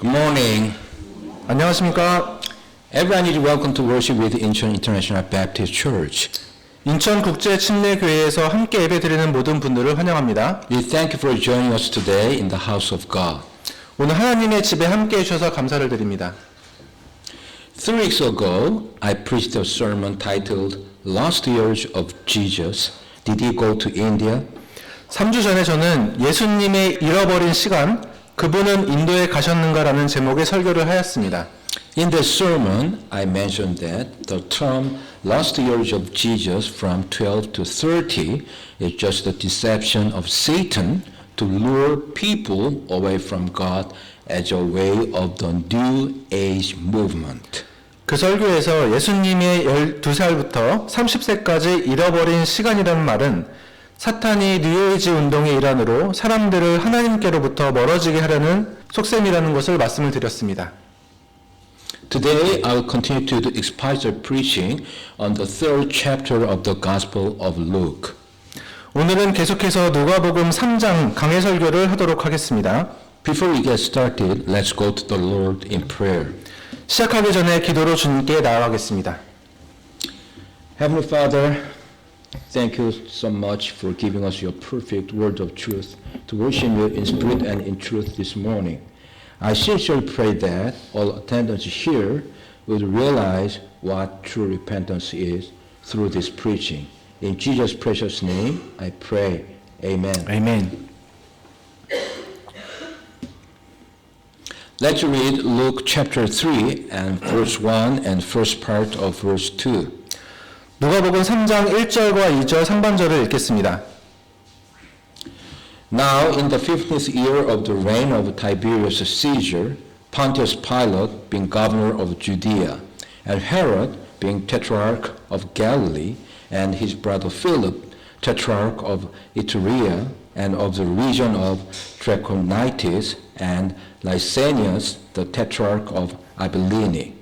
Good morning. 안녕하십니까. Everyone is welcome to worship with Incheon International Baptist Church. 인천국제침례교회에서 함께 예배드리는 모든 분들을 환영합니다. We thank you for joining us today in the house of God. 오늘 하나님의 집에 함께 해주셔서 감사를 드립니다. 3 weeks ago, I preached a sermon titled Lost Years of Jesus. Did he go to India? 3주 전에 저는 예수님의 잃어버린 시간, 그분은 인도에 가셨는가라는 제목의 설교를 하였습니다. In the sermon, I mentioned that the term lost years of Jesus from 12 to 30 is just a deception of Satan to lure people away from God as a way of the New Age movement. 그 설교에서 예수님의 12살부터 30세까지 잃어버린 시간이라는 말은 사탄이 뉴에이지 운동의 일환으로 사람들을 하나님께로부터 멀어지게 하려는 속셈이라는 것을 말씀을 드렸습니다. Today, I will continue to do expositor preaching on the third chapter of the Gospel of Luke. 오늘은 계속해서 누가복음 3장 강해 설교를 하도록 하겠습니다. Before we get started, let's go to the Lord in prayer. 시작하기 전에 기도로 주님께 나아가겠습니다. Heavenly Father, thank you so much for giving us your perfect word of truth to worship you in spirit and in truth this morning. I sincerely pray that all attendants here would realize what true repentance is through this preaching. In Jesus' precious name, I pray. Amen. 아멘. Let's read Luke chapter 3 and verse 1 and first part of verse 2. 누가복음 3장 1절과 2절 상반절을 읽겠습니다. Now in the 15th year of the reign of Tiberius Caesar, Pontius Pilate being governor of Judea, and Herod being tetrarch of Galilee, and his brother Philip, tetrarch of Iturea, and of the region of Trachonitis, and Lysanias, the tetrarch of Abilene.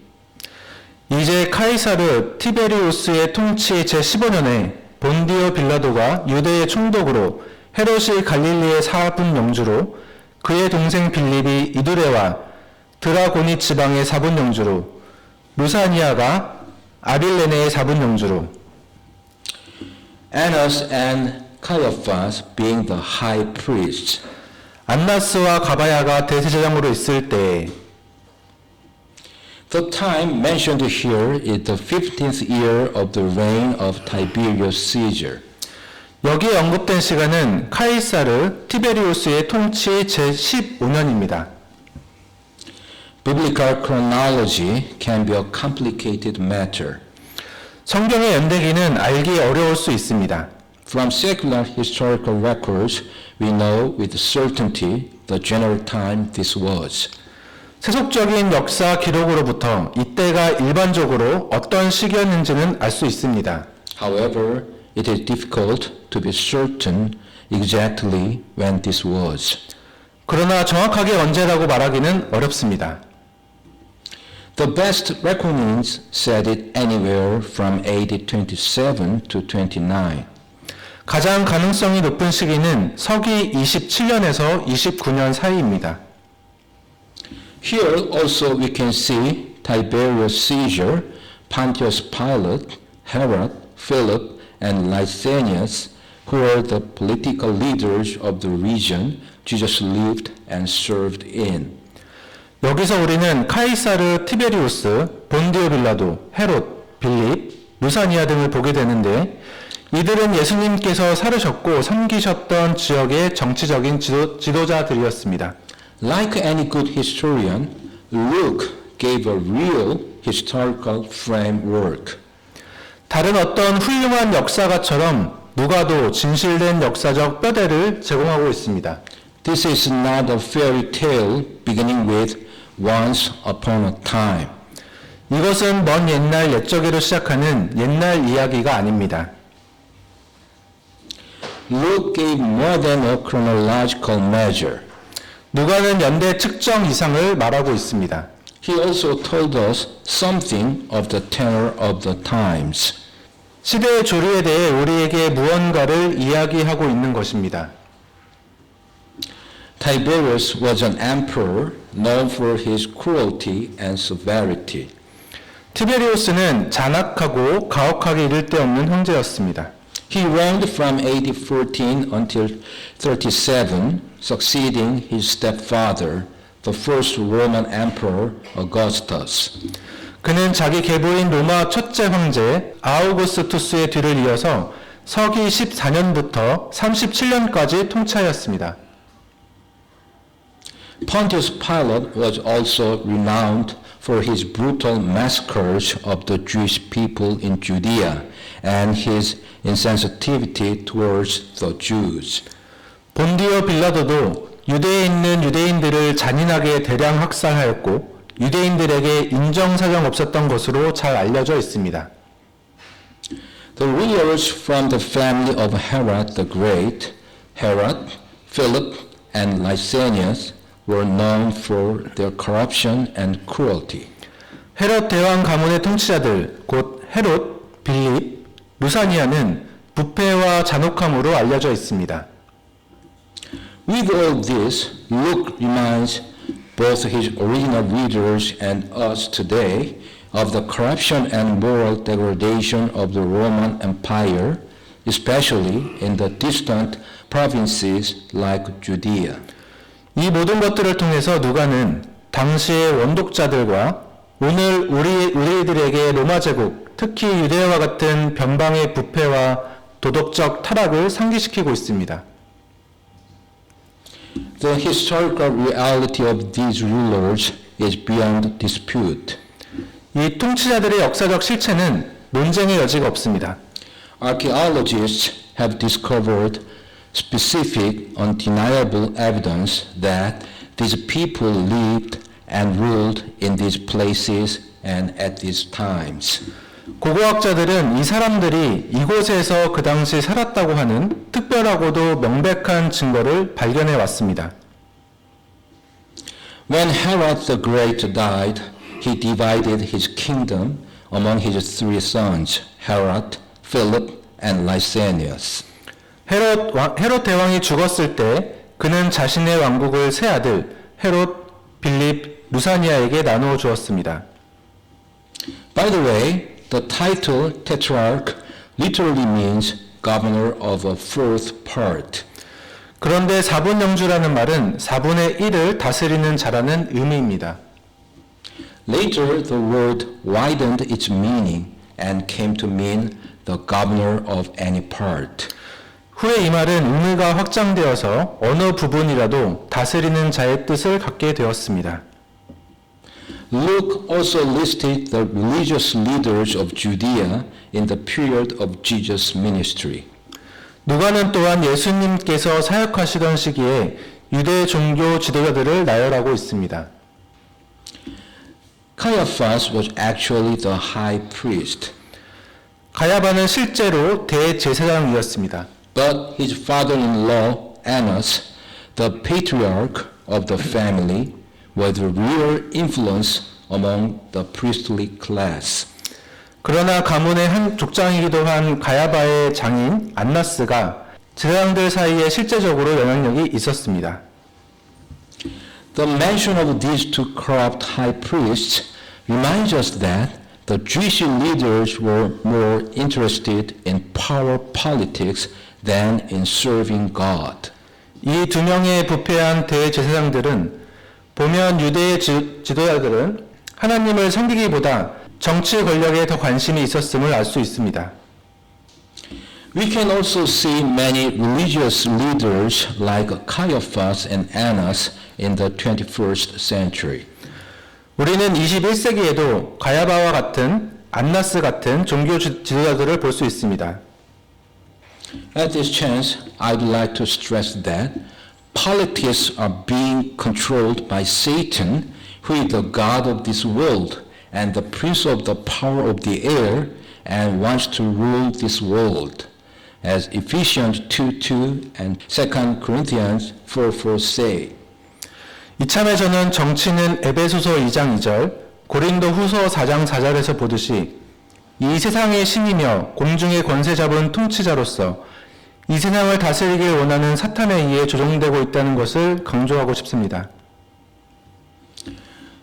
이제 카이사르 티베리우스의 통치 제15년에 본디오 빌라도가 유대의 총독으로 헤롯이 갈릴리의 4분 영주로 그의 동생 빌립이 이두레와 드라고니 지방의 4분 영주로 루사니아가 아빌레네의 4분 영주로 Annas and Caiaphas being the high priests. 안나스와 가바야가 대제사장으로 있을 때에 The time mentioned here is the 15th year of the reign of Tiberius Caesar. 여기에 언급된 시간은 카이사르 티베리우스의 통치 제15년입니다. Biblical chronology can be a complicated matter. 성경의 연대기는 알기 어려울 수 있습니다. From secular historical records, we know with certainty the general time this was. 세속적인 역사 기록으로부터 이때가 일반적으로 어떤 시기였는지는 알 수 있습니다. However, it is difficult to be certain exactly when this was. 그러나 정확하게 언제라고 말하기는 어렵습니다. The best reckonings said it anywhere from AD 27 to 29. 가장 가능성이 높은 시기는 서기 27년에서 29년 사이입니다. Here also we can see Tiberius Caesar, Pontius Pilate, Herod, Philip, and Lysanias, who were the political leaders of the region Jesus lived and served in. 여기서 우리는 카이사르 티베리우스, 본디오 빌라도, 헤롯, 빌립, 루사니아 등을 보게 되는데 이들은 예수님께서 살으셨고 섬기셨던 지역의 정치적인 지도자들이었습니다. Like any good historian, Luke gave a real historical framework. 다른 어떤 훌륭한 역사가처럼 누가도 진실된 역사적 뼈대를 제공하고 있습니다. This is not a fairy tale beginning with once upon a time. 이것은 먼 옛날 옛적으로 시작하는 옛날 이야기가 아닙니다. Luke gave more than a chronological measure. 누가는 연대 측정 이상을 말하고 있습니다. He also told us something of the tenor of the times. 시대의 조류에 대해 우리에게 무언가를 이야기하고 있는 것입니다. Tiberius was an emperor known for his cruelty and severity. 티베리우스는 잔악하고 가혹하게 이를 데 없는 형제였습니다. He reigned from AD 14 until 37, succeeding his stepfather, the first Roman emperor Augustus. 그는 자기 계보인 로마 첫째 황제 아우구스투스의 뒤를 이어서 서기 14년부터 37년까지 통치하였습니다. Pontius Pilate was also renowned for his brutal massacres of the Jewish people in Judea and his insensitivity towards the Jews. 본디오 빌라도도 유대에 있는 유대인들을 잔인하게 대량 학살하였고 유대인들에게 인정사정 없었던 것으로 잘 알려져 있습니다. The rulers from the family of Herod the Great, Herod, Philip, and Lysanias were known for their corruption and cruelty. 헤롯 대왕 가문의 통치자들 곧 헤롯, 빌립, 루사니아는 부패와 잔혹함으로 알려져 있습니다. With all this, Luke reminds both his original readers and us today of the corruption and moral degradation of the Roman Empire, especially in the distant provinces like Judea. 이 모든 것들을 통해서 누가는 당시의 원독자들과 오늘 우리들에게 로마 제국, 특히 유대와 같은 변방의 부패와 도덕적 타락을 상기시키고 있습니다. The historical reality of these rulers is beyond dispute. 이 통치자들의 역사적 실체는 논쟁의 여지가 없습니다. Archaeologists have discovered specific, undeniable evidence that these people lived and ruled in these places and at these times. 고고학자들은 이 사람들이 이곳에서 그 당시 살았다고 하는 특별하고도 명백한 증거를 발견해 왔습니다. When Herod the Great died, he divided his kingdom among his three sons, Herod, Philip, and Lysanias. 헤롯 대왕이 죽었을 때 그는 자신의 왕국을 세 아들 헤롯, 빌립, 루사니아에게 나누어 주었습니다. By the way, the title Tetrarch literally means governor of a fourth part. 그런데 4분 영주라는 말은 4분의 1을 다스리는 자라는 의미입니다. Later, the word widened its meaning and came to mean the governor of any part. 후에 이 말은 의미가 확장되어서 어느 부분이라도 다스리는 자의 뜻을 갖게 되었습니다. Luke also listed the religious leaders of Judea in the period of Jesus' ministry. 누가는 또한 예수님께서 사역하시던 시기에 유대 종교 지도자들을 나열하고 있습니다. Caiaphas was actually the high priest, 가야바는 실제로 대제사장이었습니다. but his father-in-law Annas, the patriarch of the family, was the real influence among the priestly class. 그러나 가문의 한 족장이기도 한 가야바의 장인 안나스가 제사장들 사이에 실제적으로 영향력이 있었습니다. The mention of these two corrupt high priests reminds us that the Jewish leaders were more interested in power politics than in serving God. 이 두 명의 부패한 대제사장들은 보면 유대의 지도자들은 하나님을 섬기기보다 정치 권력에 더 관심이 있었음을 알 수 있습니다. We can also see many religious leaders like Caiaphas and Annas in the 21st century. 우리는 21세기에도 가야바와 같은 안나스 같은 종교 지도자들을 볼 수 있습니다. At this chance, I'd like to stress that politics are being controlled by Satan, who is the god of this world and the prince of the power of the air and wants to rule this world, as Ephesians 2:2 and 2 Corinthians 4:4 say. 이참에 저는 정치는 에베소서 2장 2절, 고린도 후서 4장 4절에서 보듯이 이 세상의 신이며 공중의 권세 잡은 통치자로서 이 세상을 다스리길 원하는 사탄에 의해 조종되고 있다는 것을 강조하고 싶습니다.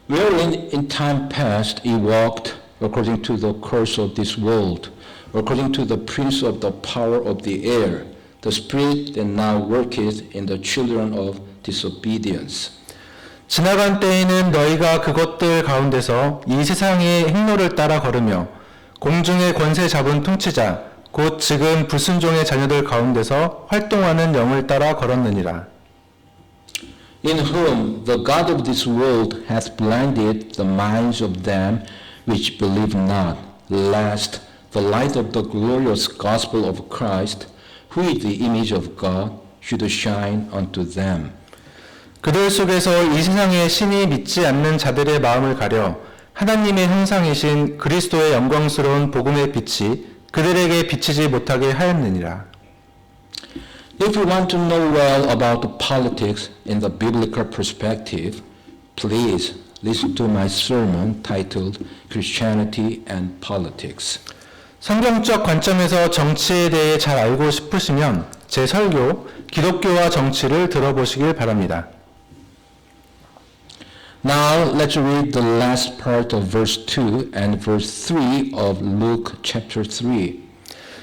Wherein in time past he walked according to the course of this world, according to the prince of the power of the air, the spirit that now worketh in the children of disobedience. 지나간 때에는 너희가 그것들 가운데서 이 세상의 행로를 따라 걸으며 공중의 권세 잡은 통치자 곧 지금 불순종의 자녀들 가운데서 활동하는 영을 따라 걸었느니라. In whom the God of this world hath blinded the minds of them which believe not, lest the light of the glorious gospel of Christ, who is the image of God, should shine unto them. 그들 속에서 이 세상의 신이 믿지 않는 자들의 마음을 가려 하나님의 형상이신 그리스도의 영광스러운 복음의 빛이 그들에게 비치지 못하게 하였느니라. If you want to know well about the politics in the biblical perspective, please listen to my sermon titled Christianity and Politics. 성경적 관점에서 정치에 대해 잘 알고 싶으시면 제 설교 기독교와 정치를 들어보시길 바랍니다. Now let's read the last part of verse 2 and verse 3 of Luke chapter 3.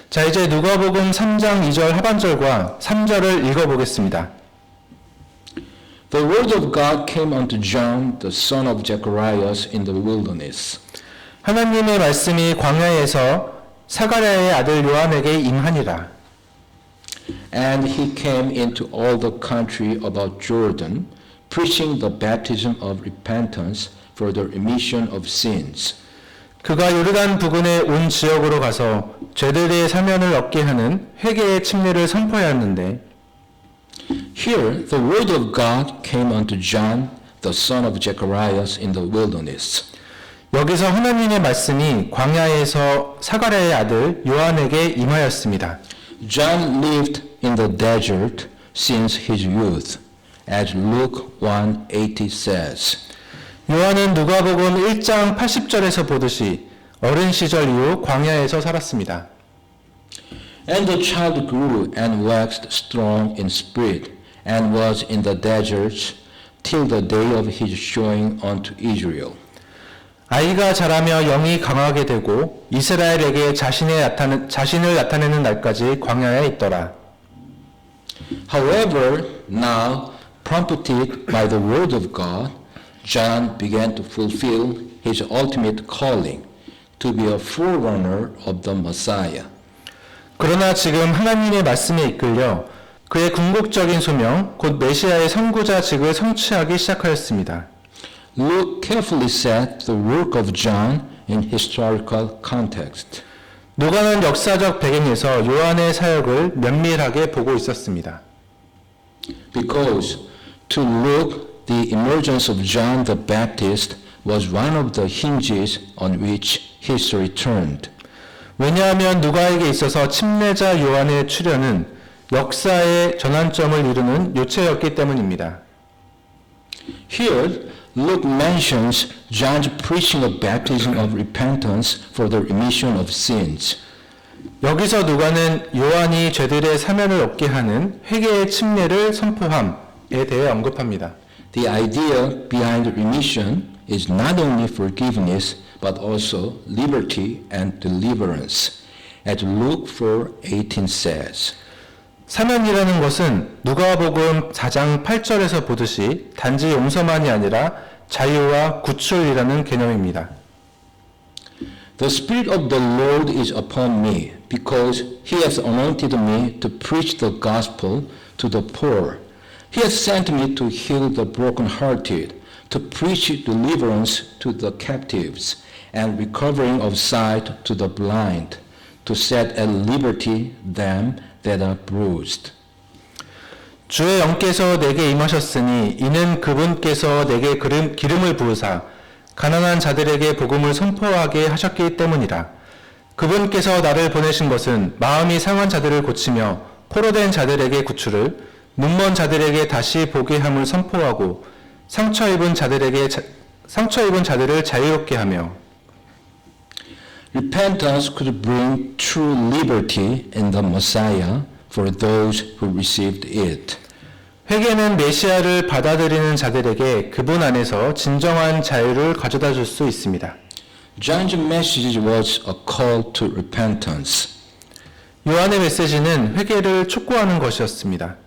자, 이제 누가복음 3장 2절 하반절과 3절을 읽어보겠습니다. The word of God came unto John, the son of Zacharias, in the wilderness. 하나님의 말씀이 광야에서 사가랴의 아들 요한에게 임하니라. And he came into all the country about Jordan, preaching the baptism of repentance for the remission of sins. 그가 요르단 부근의 온 지역으로 가서 죄들의 사면을 얻게 하는 회개의 침례를 선포하였는데 Here the word of God came unto John, the son of Zacharias, in the wilderness. 여기서 하나님의 말씀이 광야에서 사가랴의 아들 요한에게 임하였습니다. John lived in the desert since his youth, as Luke 1:80 says. 요한은 누가복음 1장 80절에서 보듯이 어린 시절 이후 광야에서 살았습니다. And the child grew and waxed strong in spirit, and was in the deserts till the day of his showing unto Israel. 아이가 자라며 영이 강하게 되고 이스라엘에게 자신을 나타내는 날까지 광야에 있더라. However, now, prompted by the word of God, John began to fulfill his ultimate calling, to be a forerunner of the Messiah. 그러나 지금 하나님의 말씀에 이끌려 그의 궁극적인 소명, 곧 메시아의 선구자직을 성취하기 시작하였습니다. Luke carefully set the work of John in historical context. 누가는 역사적 배경에서 요한의 사역을 면밀하게 보고 있었습니다. Because to Luke, the emergence of John the Baptist was one of the hinges on which history turned. 왜냐하면 누가에게 있어서 침례자 요한의 출현은 역사의 전환점을 이루는 요체였기 때문입니다. Here, Luke mentions John's preaching of baptism of repentance for the remission of sins. 여기서 누가는 요한이 죄들의 사면을 얻게 하는 회개의 침례를 선포함에 대해 언급합니다. The idea behind remission is not only forgiveness but also liberty and deliverance, as Luke 4:18 says. 사면이라는 것은 누가복음 4장 8절에서 보듯이 단지 용서만이 아니라 자유와 구출이라는 개념입니다. The Spirit of the Lord is upon me, because He has anointed me to preach the gospel to the poor. He has sent me to heal the brokenhearted, to preach deliverance to the captives, and recovering of sight to the blind, to set at liberty them that are bruised. 주의 영께서 내게 임하셨으니 이는 그분께서 내게 기름을 부으사 가난한 자들에게 복음을 선포하게 하셨기 때문이라. 그분께서 나를 보내신 것은 마음이 상한 자들을 고치며 포로된 자들에게 구출을, 눈먼 자들에게 다시 보게 함을 선포하고 상처 입은 자들을 자유롭게 하며. Repentance could bring true liberty in the Messiah, for those who received it. 회개는 메시아를 받아들이는 자들에게 그분 안에서 진정한 자유를 가져다 줄 수 있습니다. John's message was a call to repentance. 요한의 메시지는 회개를 촉구하는 것이었습니다.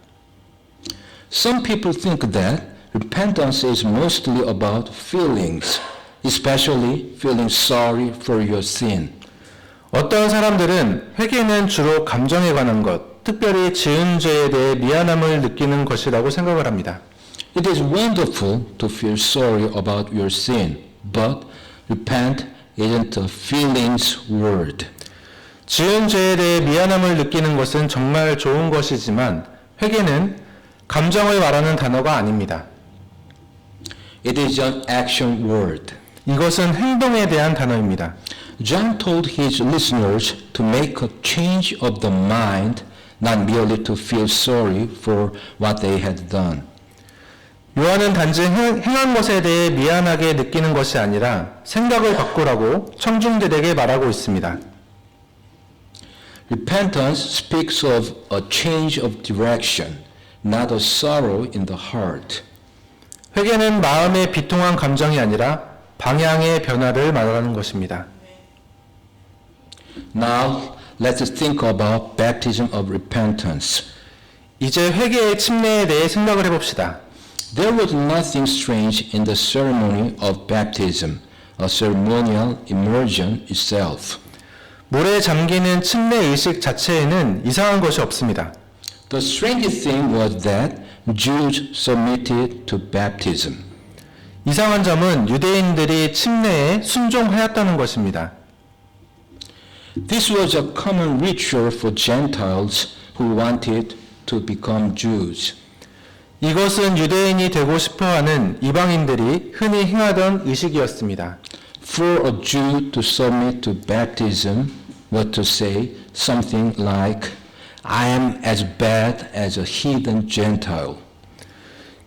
Some people think that repentance is mostly about feelings, especially feeling sorry for your sin. 어떤 사람들은 회개는 주로 감정에 관한 것, 특별히 지은 죄에 대해 미안함을 느끼는 것이라고 생각을 합니다. It is wonderful to feel sorry about your sin, but repent isn't a feelings word. 지은 죄에 대해 미안함을 느끼는 것은 정말 좋은 것이지만 회개는 감정을 말하는 단어가 아닙니다. It is an action word. 이것은 행동에 대한 단어입니다. John told his listeners to make a change of the mind, not merely to feel sorry for what they had done. 요한은 단지 행한 것에 대해 미안하게 느끼는 것이 아니라 생각을 바꾸라고 청중들에게 말하고 있습니다. Repentance speaks of a change of direction, not a sorrow in the heart. 회개는 마음의 비통한 감정이 아니라 방향의 변화를 말하는 것입니다. Now, let's think about baptism of repentance. 이제 회개의 침례에 대해 생각을 해봅시다. There was nothing strange in the ceremony of baptism, a ceremonial immersion itself. 물에 잠기는 침례 의식 자체에는 이상한 것이 없습니다. The strange thing was that Jews submitted to baptism. 이상한 점은 유대인들이 침례에 순종하였다는 것입니다. This was a common ritual for Gentiles who wanted to become Jews. 이것은 유대인이 되고 싶어하는 이방인들이 흔히 행하던 의식이었습니다. For a Jew to submit to baptism was to say something like, I am as bad as a heathen Gentile.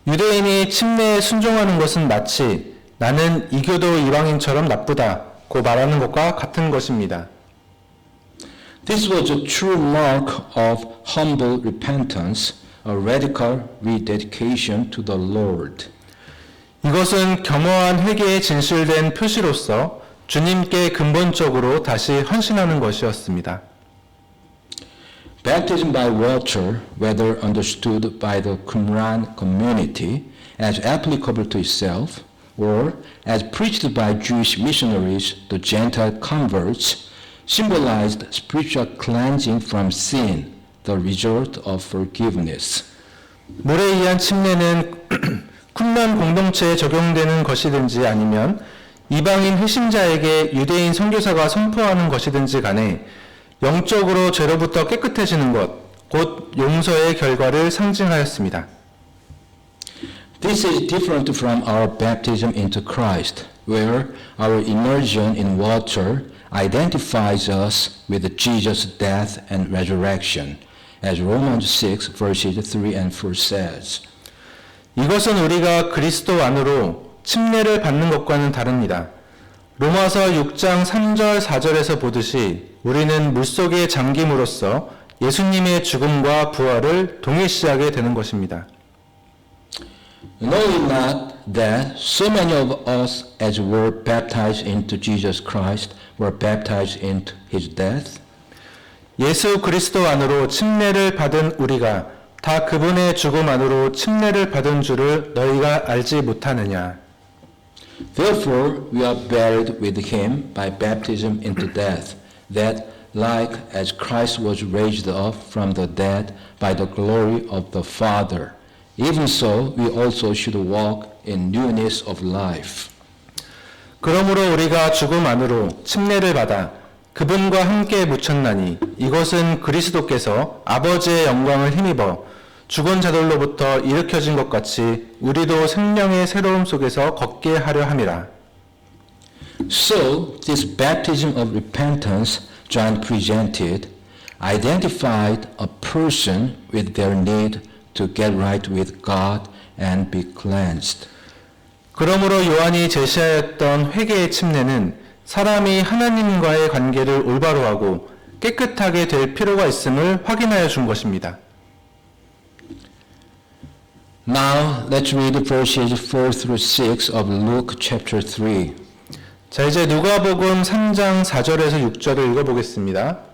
유대인이 침례에 순종하는 것은 마치 나는 이교도 이방인처럼 나쁘다고 말하는 것과 같은 것입니다. This was a true mark of humble repentance, a radical rededication to the Lord. 이것은 겸허한 회개의 진실된 표시로서 주님께 근본적으로 다시 헌신하는 것이었습니다. Baptism by water, whether understood by the Qumran community as applicable to itself, or as preached by Jewish missionaries to Gentile converts, symbolized spiritual cleansing from sin, the result of forgiveness. 물에 의한 침례는 쿰란 공동체에 적용되는 것이든지 아니면 이방인 회심자에게 유대인 선교사가 선포하는 것이든지 간에 영적으로 죄로부터 깨끗해지는 것, 곧 용서의 결과를 상징하였습니다. This is different from our baptism into Christ, where our immersion in water identifies us with Jesus' death and resurrection, as Romans 6 verses 3 and 4 says. 이것은 우리가 그리스도 안으로 침례를 받는 것과는 다릅니다. 로마서 6장 3절 4절에서 보듯이 우리는 물속에 잠김으로써 예수님의 죽음과 부활을 동일시하게 되는 것입니다. Know ye not that so many of us as were baptized into Jesus Christ were baptized into his death? 예수 그리스도 안으로 침례를 받은 우리가 다 그분의 죽음 안으로 침례를 받은 줄을 너희가 알지 못하느냐. Therefore we are buried with him by baptism into death, that like as Christ was raised up from the dead by the glory of the Father, even so we also should walk in newness of life. 그러므로 우리가 죽음 안으로 침례를 받아 그분과 함께 묻혔나니 이것은 그리스도께서 아버지의 영광을 힘입어 죽은 자들로부터 일으켜진 것 같이 우리도 생명의 새로움 속에서 걷게 하려 함이라. So this baptism of repentance John presented identified a person with their need to get right with God and be cleansed. 그러므로 요한이 제시하였던 회개의 침례는 사람이 하나님과의 관계를 올바로 하고 깨끗하게 될 필요가 있음을 확인하여 준 것입니다. Now let's read verses 4 through 6 of Luke chapter 3. 자, 이제 누가복음 3장 4절에서 6절을 읽어보겠습니다.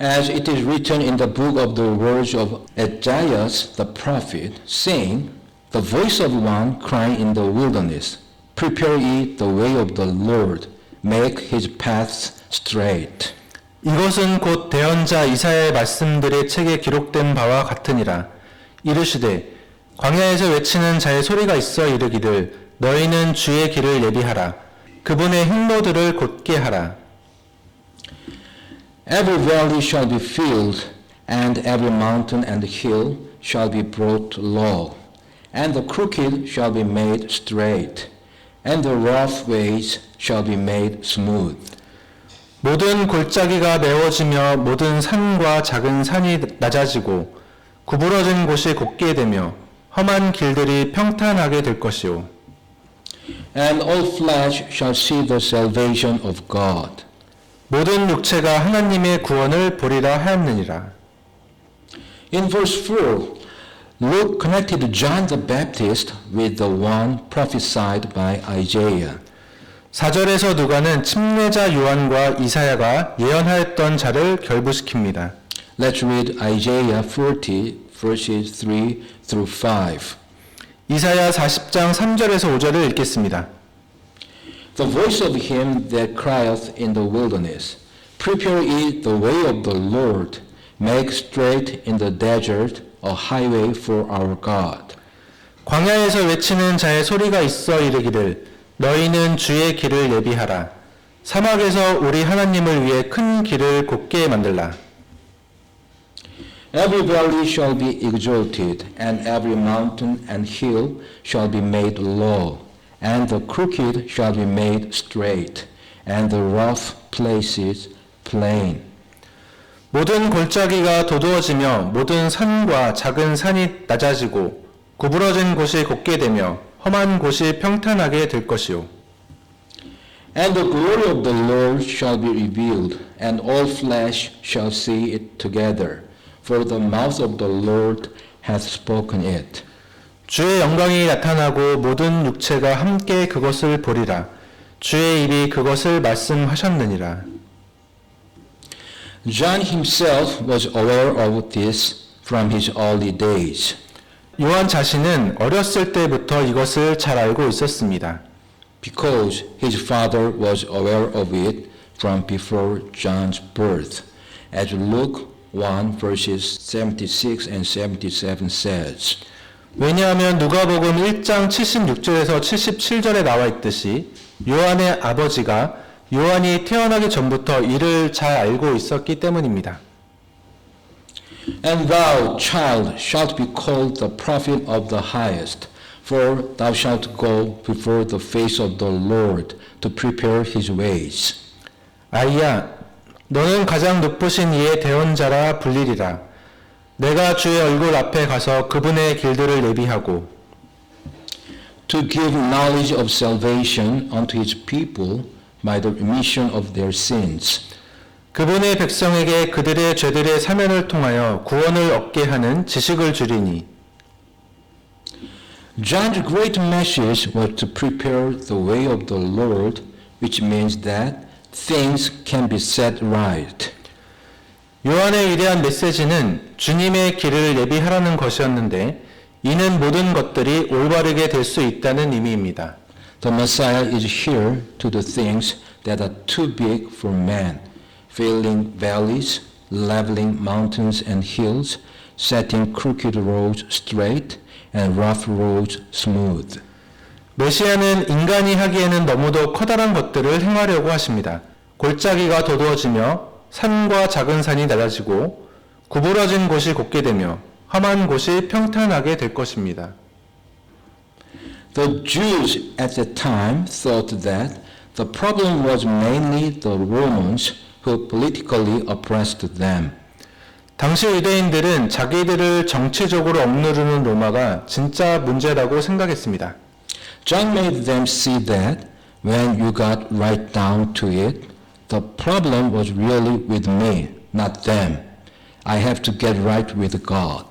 As it is written in the book of the words of Isaiah the prophet, saying, The voice of one crying in the wilderness, Prepare ye the way of the Lord, make his paths straight. 이것은 곧 대언자 이사야의 말씀들의 책에 기록된 바와 같으니라. 이르시되 광야에서 외치는 자의 소리가 있어 이르기를 너희는 주의 길을 예비하라. 그분의 행로들을 곧게 하라. Every valley shall be filled, and every mountain and hill shall be brought low, and the crooked shall be made straight, and the rough ways shall be made smooth. 모든 골짜기가 메워지며 모든 산과 작은 산이 낮아지고 구부러진 곳이 곧게 되며 험한 길들이 평탄하게 될 것이요. And all flesh shall see the salvation of God. 모든 육체가 하나님의 구원을 보리라 하였느니라. In verse 4, Luke connected John the Baptist with the one prophesied by Isaiah. 4절에서 누가는 침례자 요한과 이사야가 예언하였던 자를 결부시킵니다. Let's read Isaiah 40 verses 3 through 5. 이사야 40장 3절에서 5절을 읽겠습니다. The voice of him that crieth in the wilderness, Prepare ye the way of the Lord, make straight in the desert a highway for our God. 광야에서 외치는 자의 소리가 있어 이르기를 너희는 주의 길을 예비하라. 사막에서 우리 하나님을 위해 큰 길을 곧게 만들라. Every valley shall be exalted, and every mountain and hill shall be made low, and the crooked shall be made straight, and the rough places plain. 모든 골짜기가 도두어지며 모든 산과 작은 산이 낮아지고 구부러진 곳이 곧게 되며 험한 곳이 평탄하게 될 것이요. And the glory of the Lord shall be revealed, and all flesh shall see it together, for the mouth of the Lord hath spoken it. 주의 영광이 나타나고 모든 육체가 함께 그것을 보리라. 주의 입이 그것을 말씀하셨느니라. John himself was aware of this from his early days. 요한 자신은 어렸을 때부터 이것을 잘 알고 있었습니다. Because his father was aware of it from before John's birth, as Luke 1 verses 76 and 77 says. 왜냐하면 누가복음 1장 76절에서 77절에 나와 있듯이 요한의 아버지가 요한이 태어나기 전부터 이를 잘 알고 있었기 때문입니다. And thou, child, shalt be called the prophet of the highest, for thou shalt go before the face of the Lord to prepare his ways. 아이야, 너는 가장 높으신 이의 대언자라 불리리라. 내가 주의 얼굴 앞에 가서 그분의 길들을 예비하고 To give knowledge of salvation unto his people by the remission of their sins. 그분의 백성에게 그들의 죄들의 사면을 통하여 구원을 얻게 하는 지식을 주리니. John's great message was to prepare the way of the Lord, which means that things can be set right. 요한의 위대한 메시지는 주님의 길을 예비하라는 것이었는데 이는 모든 것들이 올바르게 될 수 있다는 의미입니다. The Messiah is here to do things that are too big for man, filling valleys, leveling mountains and hills, setting crooked roads straight, and rough roads smooth. 메시아는 인간이 하기에는 너무도 커다란 것들을 행하려고 하십니다. 골짜기가 도두어지며 산과 작은 산이 낮아지고 구부러진 곳이 곧게 되며 험한 곳이 평탄하게 될 것입니다. The Jews at the time thought that the problem was mainly the Romans who politically oppressed them. 당시 유대인들은 자기들을 정치적으로 억누르는 로마가 진짜 문제라고 생각했습니다. John made them see that when you got right down to it, the problem was really with me, not them. I have to get right with God.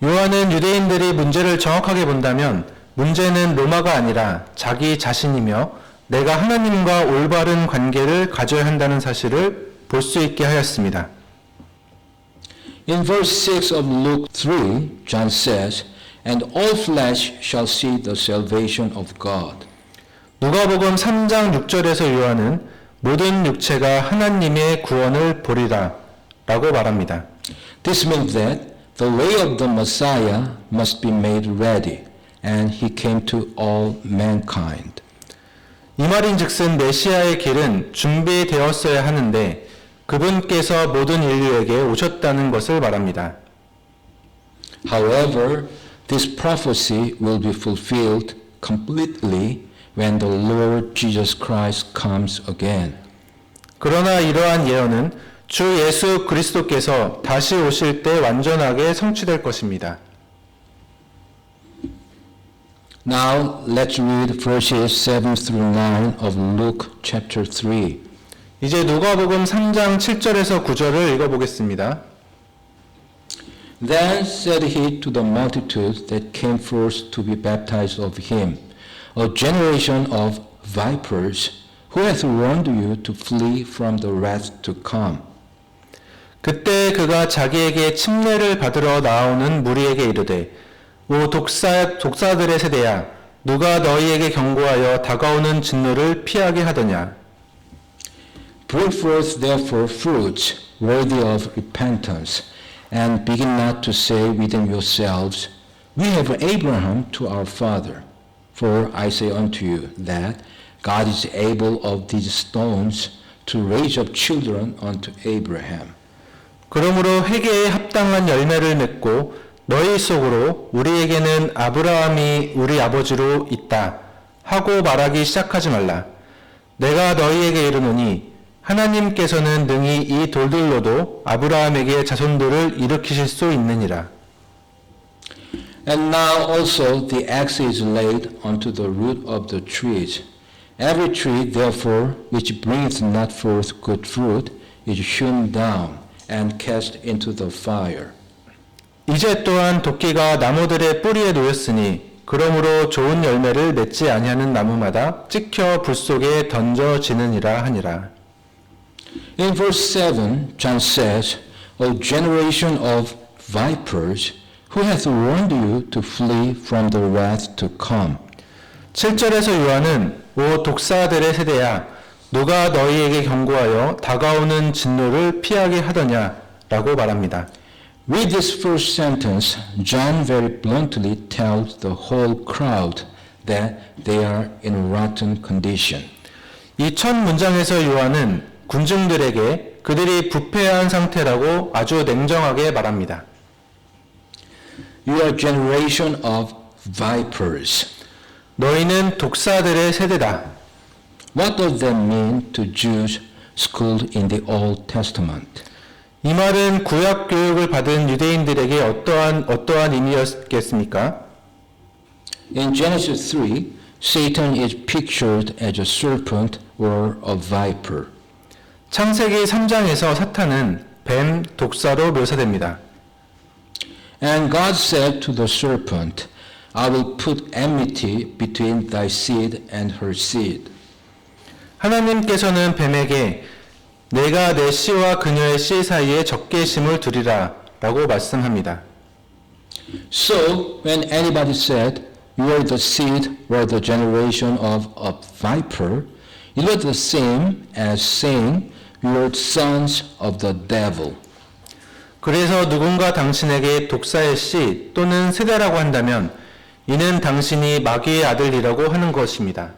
요한은 유대인들이 문제를 정확하게 본다면 문제는 로마가 아니라 자기 자신이며 내가 하나님과 올바른 관계를 가져야 한다는 사실을 볼 수 있게 하였습니다. In verse 6 of Luke 3, John says, And all flesh shall see the salvation of God. 누가복음 3장 6절에서 요한은 모든 육체가 하나님의 구원을 보리라 라고 말합니다. This means that the way of the Messiah must be made ready, and he came to all mankind. 이 말인즉슨 메시아의 길은 준비되었어야 하는데 그분께서 모든 인류에게 오셨다는 것을 말합니다. However, this prophecy will be fulfilled completely when the Lord Jesus Christ comes again. 그러나 이러한 예언은 주 예수 그리스도께서 다시 오실 때 완전하게 성취될 것입니다. Now let's read verses 7 through 9 of Luke chapter 3. 이제 누가복음 3장 7절에서 9절을 읽어보겠습니다. Then said he to the multitude that came forth to be baptized of him, A generation of vipers, who hath warned you to flee from the wrath to come? 그때 그가 자기에게 침례를 받으러 나오는 무리에게 이르되 오 독사들의 세대야 누가 너희에게 경고하여 다가오는 진노를 피하게 하더냐. Bring forth therefore fruits worthy of repentance, and begin not to say within yourselves, We have Abraham to our father. For I say unto you that God is able of these stones to raise up children unto Abraham. 그러므로 회개에 합당한 열매를 맺고 너희 속으로 우리에게는 아브라함이 우리 아버지로 있다 하고 말하기 시작하지 말라. 내가 너희에게 이르노니 하나님께서는 능히 이 돌들로도 아브라함에게 자손들을 일으키실 수 있느니라. And now also the axe is laid unto the root of the trees. Every tree therefore which bringeth not forth good fruit is hewn down and cast into the fire. 이제 또한 도끼가 나무들의 뿌리에 놓였으니 그러므로 좋은 열매를 맺지 아니하는 나무마다 찍혀 불 속에 던져지느니라 하니라. In verse 7, John says, A generation of vipers, who hath warned you to flee from the wrath to come? 7절에서 요한은 오 독사들의 세대야 누가 너희에게 경고하여 다가오는 진노를 피하게 하더냐 라고 말합니다. With this first sentence, John very bluntly tells the whole crowd that they are in rotten condition. 이 첫 문장에서 요한은 군중들에게 그들이 부패한 상태라고 아주 냉정하게 말합니다. You are a generation of vipers. 너희는 독사들의 세대다. What does that mean to Jews schooled in the Old Testament? 이 말은 구약 교육을 받은 유대인들에게 어떠한 의미였겠습니까? In Genesis 3, Satan is pictured as a serpent or a viper. 창세기 3장에서 사탄은 뱀, 독사로 묘사됩니다. And God said to the serpent, I will put enmity between thy seed and her seed. 하나님께서는 뱀에게 내가 내 씨와 그녀의 씨 사이에 적개심을 두리라 라고 말씀합니다. So, when anybody said, You are the seed or the generation of a viper, it was the same as saying, You are sons of the devil. 그래서 누군가 당신에게 독사의 씨 또는 세대라고 한다면 이는 당신이 마귀의 아들이라고 하는 것입니다.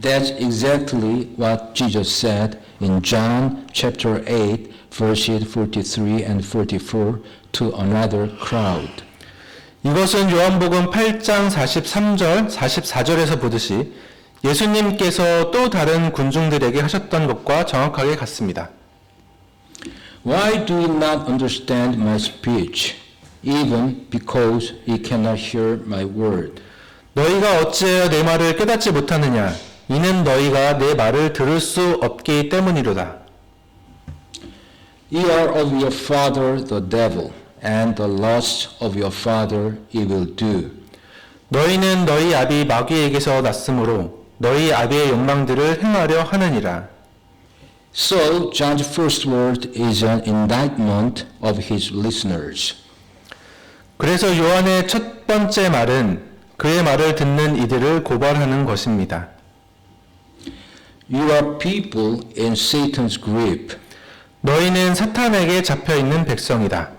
That's exactly what Jesus said in John chapter 8, verses 43 and 44 to another crowd. 이것은 요한복음 8장 43절, 44절에서 보듯이 예수님께서 또 다른 군중들에게 하셨던 것과 정확하게 같습니다. Why do you not understand my speech, even because you cannot hear my word? 너희가 어찌하여 내 말을 깨닫지 못하느냐? 이는 너희가 내 말을 들을 수 없기 때문이로다. Ye are of your father the devil, and the lusts of your father ye will do. 너희는 너희 아비 마귀에게서 났으므로 너희 아비의 욕망들을 행하려 하느니라. So John's first word is an indictment of his listeners. 그래서 요한의 첫 번째 말은 그의 말을 듣는 이들을 고발하는 것입니다. You are people in Satan's grip. 너희는 사탄에게 잡혀 있는 백성이다.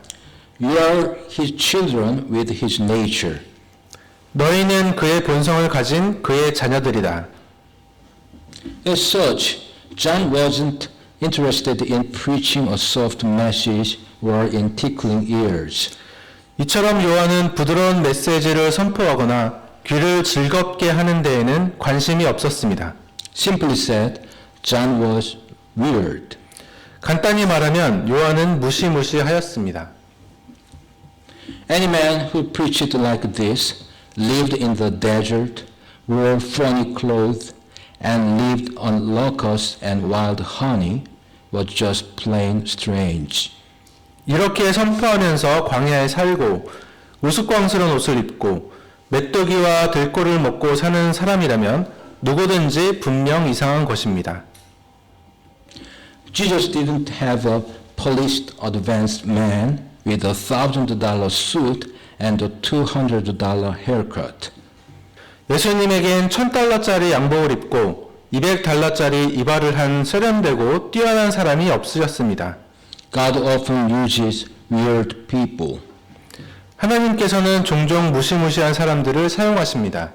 You are his children with his nature. 너희는 그의 본성을 가진 그의 자녀들이다. As such, John wasn't interested in preaching a soft message or in tickling ears. 이처럼 요한은 부드러운 메시지를 선포하거나 귀를 즐겁게 하는 데에는 관심이 없었습니다. Simply said, John was weird. 간단히 말하면 요한은 무시무시하였습니다. Any man who preached like this, lived in the desert, wore funny clothes, and lived on locusts and wild honey, was just plain strange. 이렇게 선포하면서 광야에 살고 우스꽝스러운 옷을 입고 메뚜기와 들꿀을 먹고 사는 사람이라면 누구든지 분명 이상한 것입니다. Jesus didn't have a polished, advanced man with $1,000 suit and a $200 haircut. 예수님에겐 $1,000짜리 양복을 입고 $200짜리 이발을 한 세련되고 뛰어난 사람이 없으셨습니다. God often uses weird people. 하나님께서는 종종 무시무시한 사람들을 사용하십니다.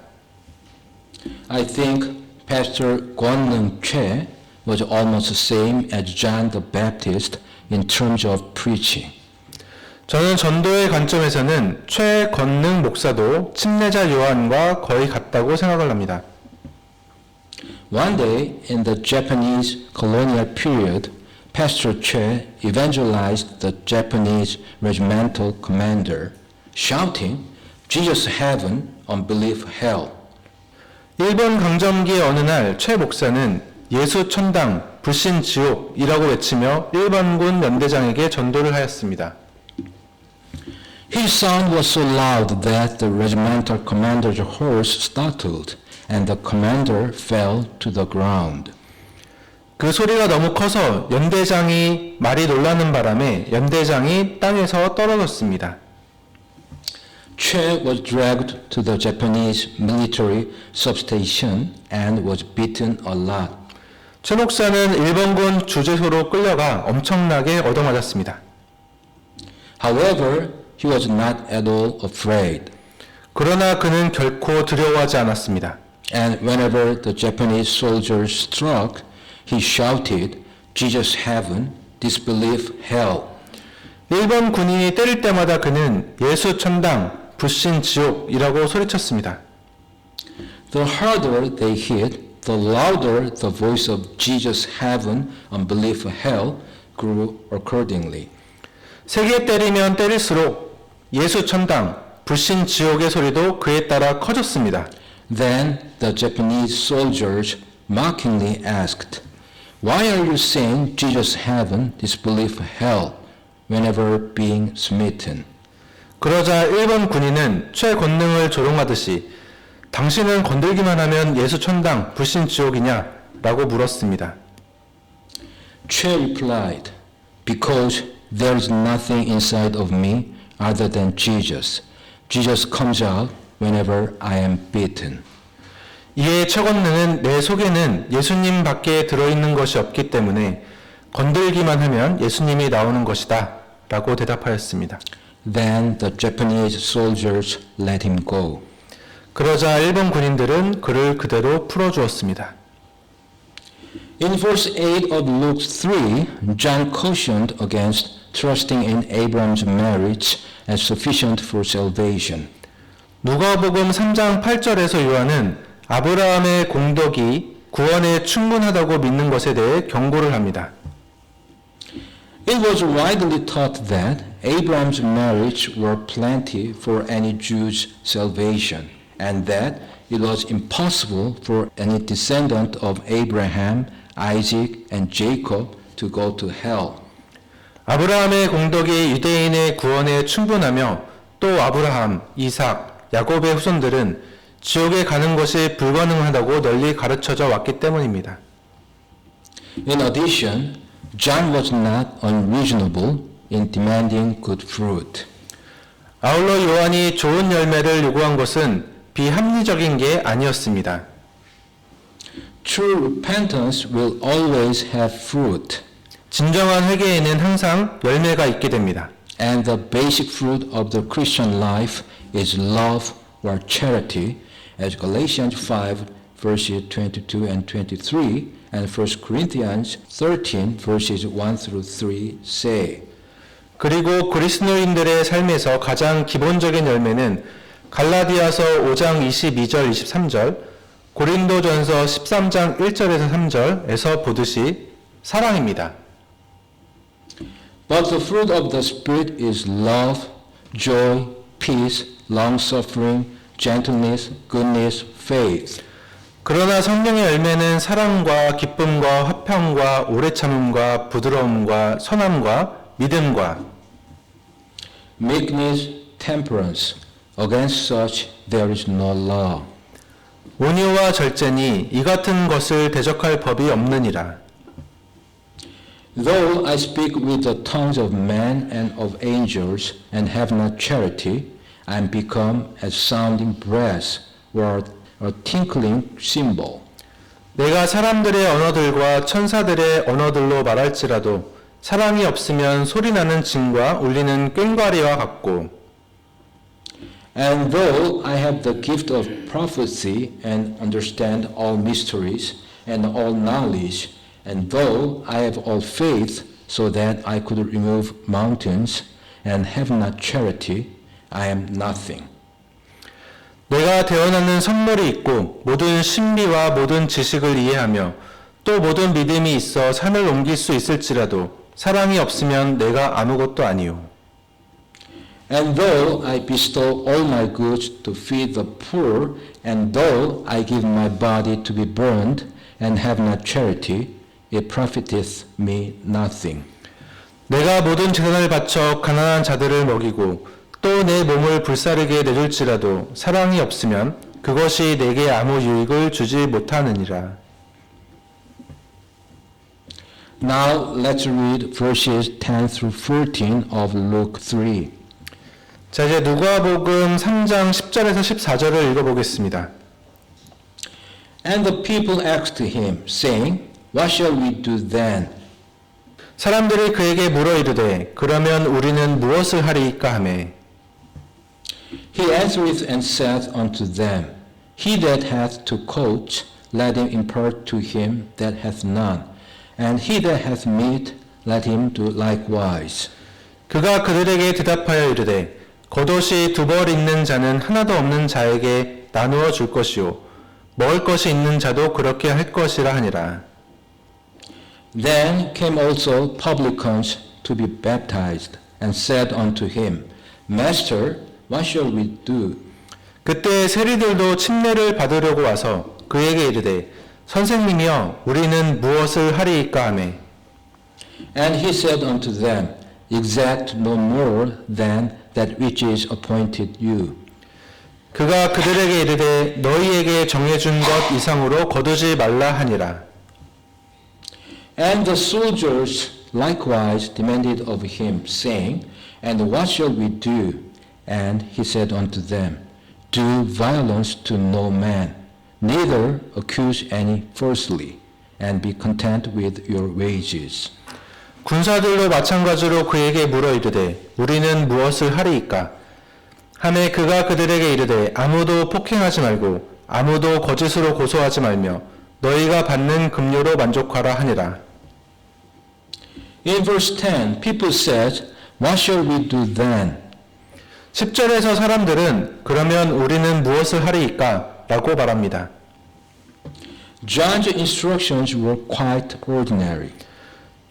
I think Pastor Kwon-Neung Choi was almost the same as John the Baptist in terms of preaching. 저는 전도의 관점에서는 최건능 목사도 침례자 요한과 거의 같다고 생각을 합니다. One day in the Japanese colonial period, Pastor Choi evangelized the Japanese regimental commander, shouting, Jesus heaven, unbelief hell. 일본 강점기의 어느 날 최 목사는 예수 천당, 불신 지옥이라고 외치며 일본군 연대장에게 전도를 하였습니다. His sound was so loud that the regimental commander's horse startled, and the commander fell to the ground. 그 소리가 너무 커서 연대장이 말이 놀라는 바람에 연대장이 땅에서 떨어졌습니다. Choi was dragged to the Japanese military substation and was beaten a lot. 최 목사는 일본군 주재소로 끌려가 엄청나게 얻어맞았습니다. However, he was not at all afraid. 그러나 그는 결코 두려워하지 않았습니다. And whenever the Japanese soldiers struck, he shouted, Jesus heaven, disbelief hell. 일본 군인이 때릴 때마다 그는 예수 천당, 불신 지옥이라고 소리쳤습니다. The harder they hit, the louder the voice of Jesus heaven, unbelief hell grew accordingly. 세게 때리면 때릴수록 예수 천당, 불신 지옥의 소리도 그에 따라 커졌습니다. Then the Japanese soldiers mockingly asked, Why are you saying Jesus heaven, disbelief hell, whenever being smitten? 그러자 일본 군인은 최권능을 조롱하듯이 당신은 건들기만 하면 예수 천당, 불신 지옥이냐? 라고 물었습니다. Choi replied, Because there is nothing inside of me other than Jesus. Jesus comes out whenever I am beaten. 이에 최권능은 내 속에는 예수님 밖에 들어있는 것이 없기 때문에 건들기만 하면 예수님이 나오는 것이다 라고 대답하였습니다. Then the Japanese soldiers let him go. 그러자 일본 군인들은 그를 그대로 풀어주었습니다. In verse 8 of Luke 3, John cautioned against trusting in Abraham's marriage as sufficient for salvation. 누가복음 3장 8절에서 요한은 아브라함의 공덕이 구원에 충분하다고 믿는 것에 대해 경고를 합니다. It was widely taught that Abraham's marriage were plenty for any Jew's salvation. and that it was impossible for any descendant of Abraham, Isaac, and Jacob to go to hell. 아브라함의 공덕이 유대인의 구원에 충분하며 또 아브라함, 이삭, 야곱의 후손들은 지옥에 가는 것이 불가능하다고 널리 가르쳐져 왔기 때문입니다. In addition, John was not unreasonable in demanding good fruit. 아울러 요한이 좋은 열매를 요구한 것은 비합리적인 게 아니었습니다. True repentance will always have fruit, 진정한 회개에는 항상 열매가 있게 됩니다. and the basic fruit of the Christian life is love or charity, as Galatians 5 verses 22 and 23 and 1 Corinthians 13 verses 1 through 3 say. 그리고 그리스도인들의 삶에서 가장 기본적인 열매는 갈라디아서 5장 22절 23절, 고린도전서 13장 1절에서 3절에서 보듯이 사랑입니다. But the fruit of the Spirit is love, joy, peace, long-suffering, gentleness, goodness, faith. 그러나 성령의 열매는 사랑과 기쁨과 화평과 오래 참음과 부드러움과 선함과 믿음과 meekness, temperance. Against such there is no law. 온유와 절제니 이 같은 것을 대적할 법이 없느니라. Though I speak with the tongues of men and of angels and have not charity, I am become as sounding brass or a tinkling cymbal. 내가 사람들의 언어들과 천사들의 언어들로 말할지라도 사랑이 없으면 소리나는 징과 울리는 꽹과리와 같고 And though I have the gift of prophecy and understand all mysteries and all knowledge, and though I have all faith so that I could remove mountains and have not charity, I am nothing. 내가 되어나는 선물이 있고 모든 신비와 모든 지식을 이해하며 또 모든 믿음이 있어 산을 옮길 수 있을지라도 사랑이 없으면 내가 아무것도 아니요. And though I bestow all my goods to feed the poor, and though I give my body to be burned, and have not charity, it profiteth me nothing. 내가 모든 재산을 바쳐 가난한 자들을 먹이고 또 내 몸을 불사르게 내줄지라도 사랑이 없으면 그것이 내게 아무 유익을 주지 못하느니라. Now let's read verses 10 through 14 of Luke 3. 자, 이제 누가복음 3장 10절에서 14절을 읽어보겠습니다. And the people asked him, saying, What shall we do then? 사람들이 그에게 물어 이르되 그러면 우리는 무엇을 하리이까 하매 He answereth and saith unto them, He that hath two coats, let him impart to him that hath none, and he that hath meat, let him do likewise. 그가 그들에게 대답하여 이르되 겉옷이 두 벌 있는 자는 하나도 없는 자에게 나누어 줄 것이요 먹을 것이 있는 자도 그렇게 할 것이라 하니라. Then came also publicans to be baptized, and said unto him, Master, what shall we do? 그때 세리들도 침례를 받으려고 와서 그에게 이르되 선생님이여 우리는 무엇을 하리이까 하매 And he said unto them, Exact no more than that which is appointed you. 그가 그들에게 이르되 너희에게 정해준 것 이상으로 거두지 말라 하니라. And the soldiers likewise demanded of him, saying, And what shall we do? And he said unto them, Do violence to no man, neither accuse any falsely, and be content with your wages. 군사들도 마찬가지로 그에게 물어 이르되 우리는 무엇을 하리이까? 하매 그가 그들에게 이르되 아무도 폭행하지 말고 아무도 거짓으로 고소하지 말며 너희가 받는 급료로 만족하라 하니라. In verse 10, people said, What shall we do then? 10절에서 사람들은 그러면 우리는 무엇을 하리이까? 라고 말합니다. John's instructions were quite ordinary.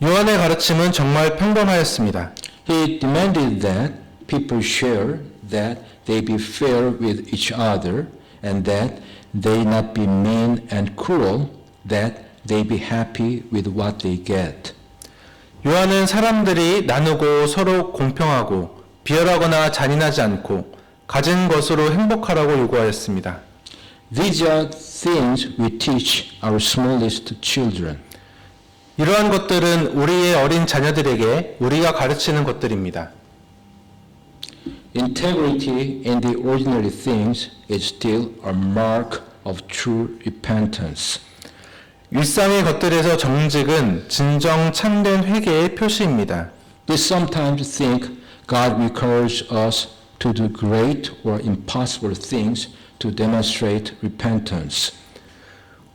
요한의 가르침은 정말 평범하였습니다. He demanded that people share, that they be fair with each other, and that they not be mean and cruel, that they be happy with what they get. 요한은 사람들이 나누고 서로 공평하고 비열하거나 잔인하지 않고 가진 것으로 행복하라고 요구하였습니다. These are things we teach our smallest children. 이러한 것들은 우리의 어린 자녀들에게 우리가 가르치는 것들입니다. Integrity in the ordinary things is still a mark of true repentance. 일상의 것들에서 정직은 진정 참된 회개의 표시입니다. We sometimes think God requires us to do great or impossible things to demonstrate repentance.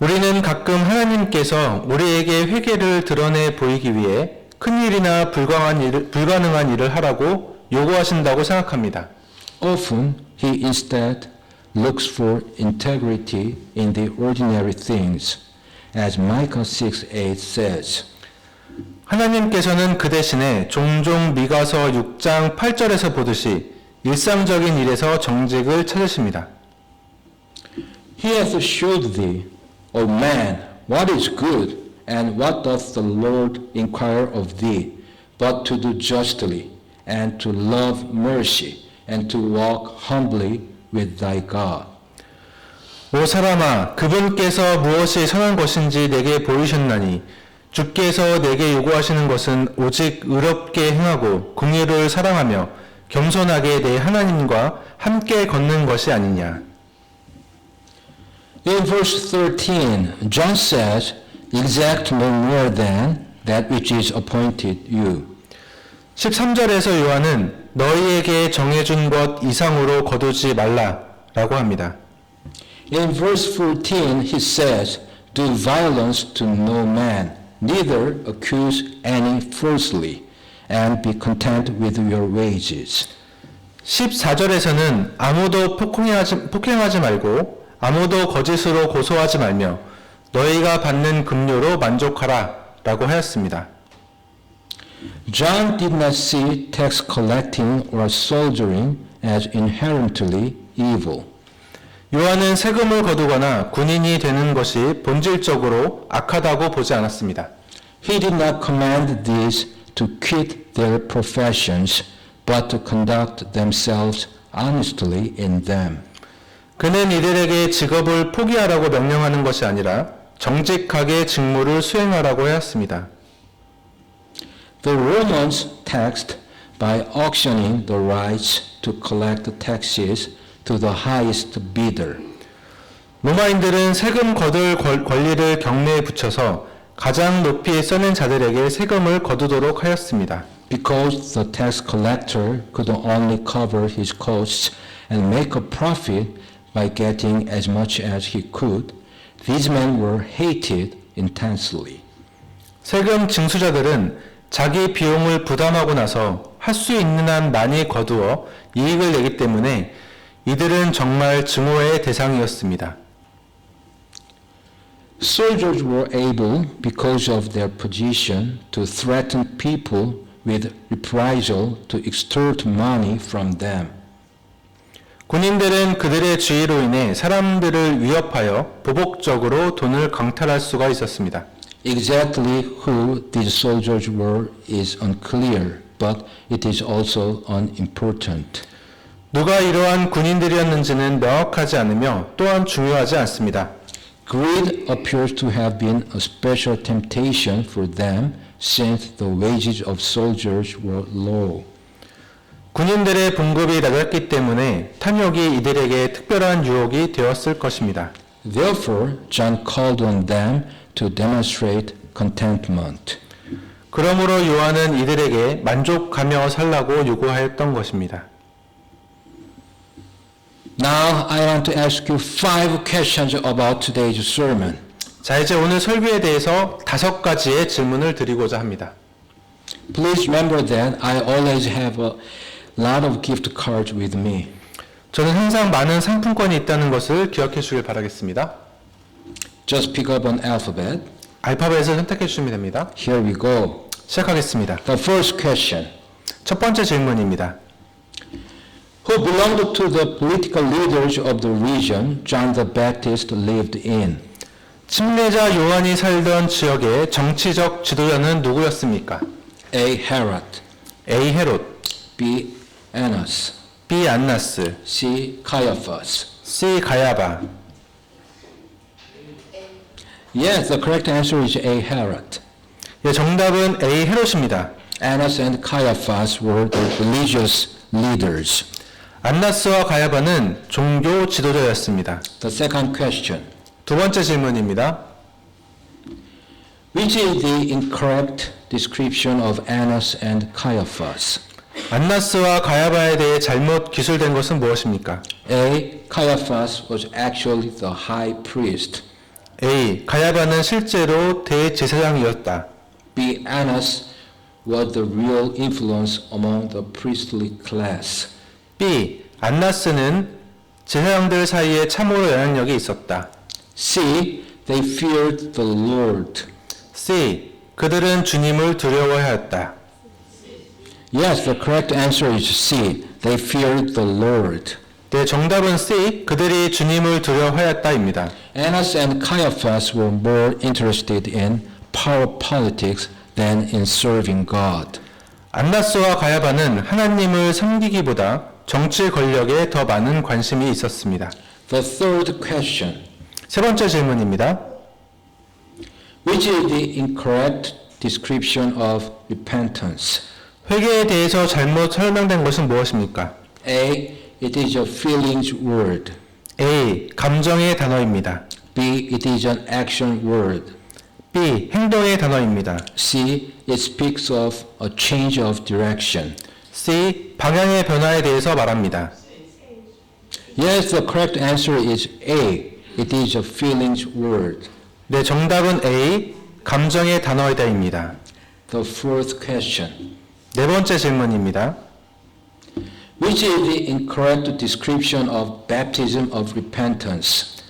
우리는 가끔 하나님께서 우리에게 회개를 드러내 보이기 위해 큰일이나 불가능한 일을 하라고 요구하신다고 생각합니다. Often he instead looks for integrity in the ordinary things, as Micah 6:8 says. 하나님께서는 그 대신에 종종 미가서 6장 8절에서 보듯이 일상적인 일에서 정직을 찾으십니다. He hath showed thee, O man, what is good, and what doth the Lord inquire of thee, but to do justly, and to love mercy, and to walk humbly with thy God. 오 사람아, 그분께서 무엇이 선한 것인지 내게 보이셨나니 주께서 내게 요구하시는 것은 오직 의롭게 행하고 긍휼을 사랑하며 겸손하게 내 하나님과 함께 걷는 것이 아니냐. In verse 13, John says, exact no more than that which is appointed you. 13절에서 요한은 너희에게 정해준 것 이상으로 거두지 말라라고 합니다. In verse 14, he says, do violence to no man, neither accuse any falsely, and be content with your wages. 14절에서는 아무도 폭행하지 말고 아무도 거짓으로 고소하지 말며 너희가 받는 급료로 만족하라 라고 하였습니다. John did not see tax collecting or soldiering as inherently evil. 요한은 세금을 거두거나 군인이 되는 것이 본질적으로 악하다고 보지 않았습니다. He did not command these to quit their professions, but to conduct themselves honestly in them. 그는 이들에게 직업을 포기하라고 명령하는 것이 아니라 정직하게 직무를 수행하라고 하였습니다. The Romans taxed by auctioning the rights to collect taxes to the highest bidder. 로마인들은 세금 거둘 권리를 경매에 붙여서 가장 높이 써낸 자들에게 세금을 거두도록 하였습니다. Because the tax collector could only cover his costs and make a profit by getting as much as he could, these men were hated intensely. 세금 징수자들은 자기 비용을 부담하고 나서 할 수 있는 한 많이 거두어 이익을 내기 때문에 이들은 정말 증오의 대상이었습니다. Soldiers were able, because of their position, to threaten people with reprisal to extort money from them. 군인들은 그들의 지위로 인해 사람들을 위협하여 보복적으로 돈을 강탈할 수가 있었습니다. Exactly who these soldiers were is unclear, but it is also unimportant. 누가 이러한 군인들이었는지는 명확하지 않으며 또한 중요하지 않습니다. Greed appears to have been a special temptation for them since the wages of soldiers were low. 군인들의 봉급이 낮았기 때문에 탐욕이 이들에게 특별한 유혹이 되었을 것입니다. Therefore, John called on them to demonstrate contentment. 그러므로 요한은 이들에게 만족하며 살라고 요구하였던 것입니다. Now I want to ask you 5 questions about today's sermon. 자, 이제 오늘 설교에 대해서 5가지의 질문을 드리고자 합니다. Please remember that I always have a lot of gift cards with me. 저는 항상 많은 상품권이 있다는 것을 기억해 주길 바라겠습니다. Just pick up an alphabet. 알파벳을 선택해 주시면 됩니다. Here we go. 시작하겠습니다. The first question. 첫 번째 질문입니다. who belonged to the political leaders of the region John the Baptist lived in. 침례자 요한이 살던 지역의 정치적 지도자는 누구였습니까? A. Herod, A. 헤롯, B. Annas, B. 안나스, C. Caiaphas. C. 가야바. Yes, the correct answer is A. Herod. 예, 정답은 A. 헤롯입니다. Annas and Caiaphas were the religious leaders. 안나스와 가야바는 종교 지도자였습니다. The second question. 두 번째 질문입니다. Which is the incorrect description of Annas and Caiaphas? 안나스와 가야바에 대해 잘못 기술된 것은 무엇입니까? A. Caiaphas was actually the high priest. A. 가야바는 실제로 대제사장이었다. B. Annas was the real influence among the priestly class. B. 안나스는 제사장들 사이에 참으로 영향력이 있었다. C. They feared the Lord. C. 그들은 주님을 두려워하였다. Yes, the correct answer is C. They feared the Lord. 네, 정답은 C. 그들이 주님을 두려워하였다입니다. Annas and Caiaphas were more interested in power politics than in serving God. 안나스와 가야바는 하나님을 섬기기보다 정치 권력에 더 많은 관심이 있었습니다. The third question. 세 번째 질문입니다. Which is the incorrect description of repentance? 회개에 대해서 잘못 설명된 것은 무엇입니까? A. It is a feelings word. A. 감정의 단어입니다. B. It is an action word. B. 행동의 단어입니다. C. It speaks of a change of direction. C. 방향의 변화에 대해서 말합니다. Yes, the correct answer is A. It is a feelings word. 네, 정답은 A. 감정의 단어이다입니다. The fourth question. 네 번째 질문입니다. Which is the incorrect description of baptism of repentance?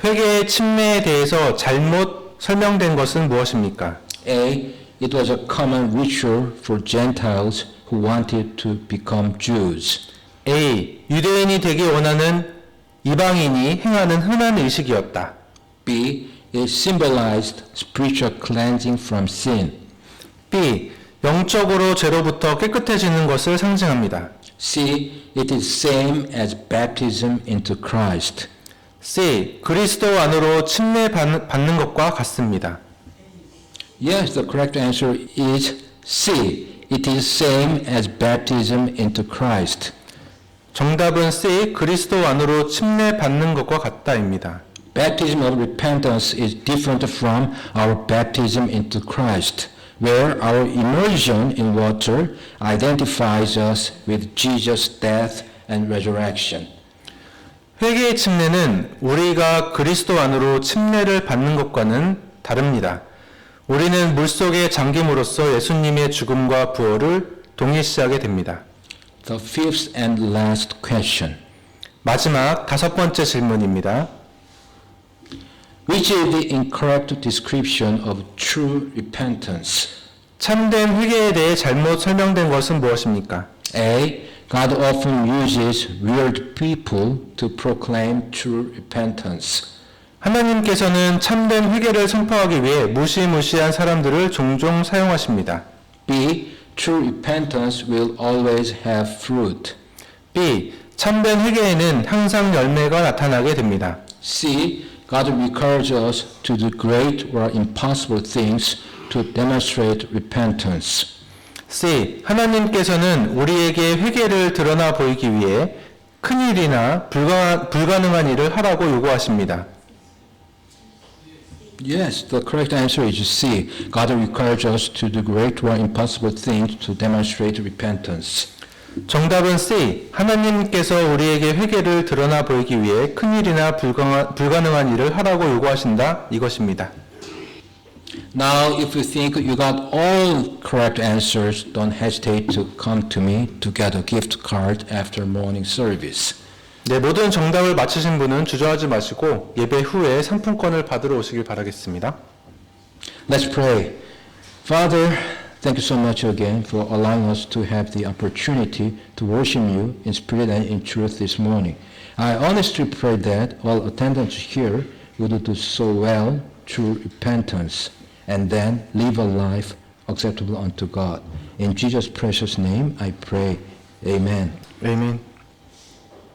회개의 침례에 대해서 잘못 설명된 것은 무엇입니까? A. It was a common ritual for Gentiles who wanted to become Jews. A. 유대인이 되기 원하는 이방인이 행하는 흔한 의식이었다. B. It symbolized spiritual cleansing from sin. B. 영적으로 죄로부터 깨끗해지는 것을 상징합니다. C. It is same as baptism into Christ. C. 그리스도 안으로 침례 받는 것과 같습니다. Yes, the correct answer is C. It is same as baptism into Christ. 정답은 C. 그리스도 안으로 침례 받는 것과 같다입니다. Baptism of repentance is different from our baptism into Christ, where our immersion in water identifies us with Jesus' death and resurrection. 회개의 침례는 우리가 그리스도 안으로 침례를 받는 것과는 다릅니다. 우리는 물속에 잠김으로써 예수님의 죽음과 부활을 동일시하게 됩니다. The fifth and last question. 마지막 다섯 번째 질문입니다. Which is the incorrect description of true repentance? 참된 회개에 대해 잘못 설명된 것은 무엇입니까? A. God often uses weird people to proclaim true repentance. 하나님께서는 참된 회개를 선포하기 위해 무시무시한 사람들을 종종 사용하십니다. B. True repentance will always have fruit. B. 참된 회개에는 항상 열매가 나타나게 됩니다. C. God requires us to do great or impossible things to demonstrate repentance. C. 하나님께서는 우리에게 회개를 드러나 보이기 위해 큰 일이나 불가능한 일을 하라고 요구하십니다. Yes, the correct answer is C. God requires us to do great or impossible things to demonstrate repentance. 정답은 C. 하나님께서 우리에게 회개를 드러나 보이기 위해 큰 일이나 불가능한 일을 하라고 요구하신다. 이것입니다. Now, if you think you got all correct answers, don't hesitate to come to me to get a gift card after morning service. 네, 모든 정답을 맞히신 분은 주저하지 마시고 예배 후에 상품권을 받으러 오시길 바라겠습니다. Let's pray. Father, Thank you so much again for allowing us to have the opportunity to worship you in spirit and in truth this morning. I honestly pray that all attendants here would do so well through repentance and then live a life acceptable unto God. In Jesus' precious name I pray. Amen. 아멘.